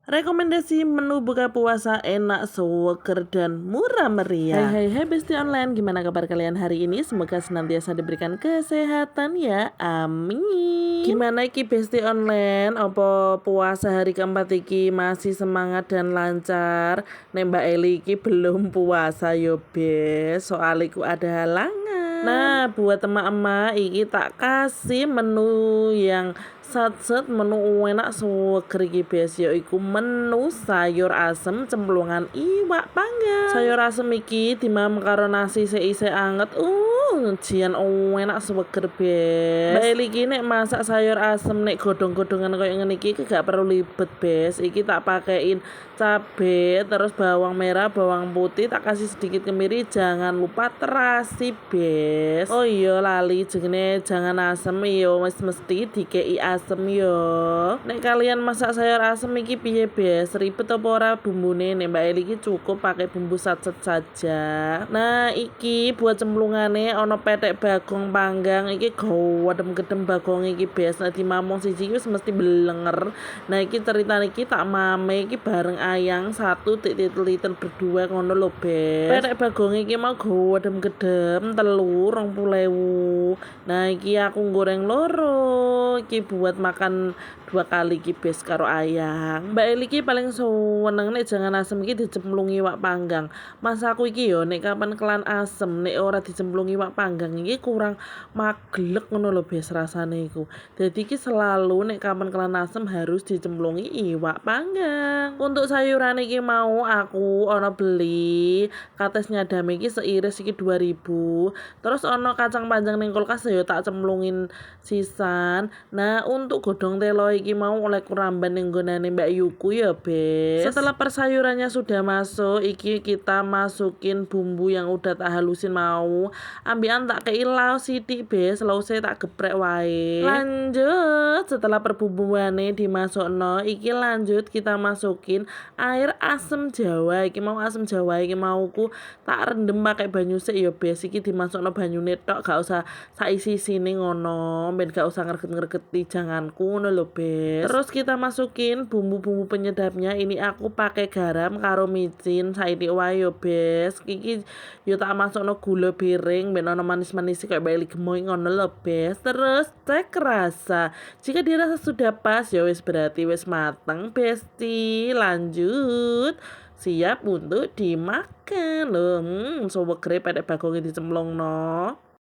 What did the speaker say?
Rekomendasi menu buka puasa enak, seger, dan murah meriah. Hai Besti Online, gimana kabar kalian hari ini? Semoga senantiasa diberikan kesehatan ya, amin. Gimana iki Besti Online? Apa puasa hari keempat iki masih semangat dan lancar? Mbak Eli iki belum puasa yo bes, soaliku ada halangan. Nah, buat emak-emak iki tak kasih menu yang satset menu enak seger iki bes, yaiku menu sayur asem cemplungan iwak panggang. Sayur asem iki dimam karo nasi seisi anget. Jian enak seger bes. Mbak Eli iki nek masak sayur asem nek godhong-godhongan koyo ngene iki gak perlu libet bes. Iki tak pakein cabe, terus bawang merah, bawang putih, tak kasih sedikit kemiri, jangan lupa terasi bes. Oh iya lali jenenge jangan asem yo, mesti dikei asem yo. Nek kalian masak sayur asem iki piye bes? Ribet apa ora bumbune? Nek Mbak Eli iki cukup pakai bumbu satset saja. Nah iki buat cemplungane ono petek bagong panggang iki gedem bagong iki bes. Nek dimamong siji wis mesti belenger. Nah iki ceritane iki tak mame iki bareng ayang 1 liter berdua ngono lho bes. Petek bagong iki mau gedem telur 20.000. Nah iki aku goreng loro iki buat makan 2 kali iki bes karo ayang. Mbak Eli iki paling seneng nek jangan asem iki dicemplungi iwak panggang. Mas aku iki yo nek kapan kelan asem nek ora dicemplungi iwak panggang iki kurang maglek ngono lho bes rasane iku. Dadi iki selalu nek kapan kelan asem harus dicemplungi iwak panggang. Untuk sayuran iki mau aku ono beli kates nyadame iki seiris iki 2.000. Terus ono kacang panjang ning kulkas ya tak cemplungin sisan. Nah untuk godhong telo iki mau oleh kuramban ning nggonane Mbak Yuku ya bes. Setelah persayurannya sudah masuk iki kita masukin bumbu yang udah tak halusin mau. Ambian tak kei laos sithik bes, laose tak geprek wae. Lanjut setelah perbumbuane dimasukno iki lanjut kita masukin air asem jawa. Iki mau asem jawa iki mauku tak rendem pakai banyu sik ya bes. Iki dimasukno banyune tok, gak usah saisi sini ngono, ben gak usah ngreget-ngregeti janganku ngono lho bes. Terus kita masukin bumbu-bumbu penyedapnya. Ini aku pakai garam karo micin saithik wae yo bes. Iki yo tak masukno gula piring ben ono manis-manis kayak Mbak Eli gemoy ngono lho bes. Terus cek rasa. Jika dirasa sudah pas ya wis berarti wis mateng besti. Lanjut siap untuk dimakan loh. Sewegere petek bagong dicemplungno.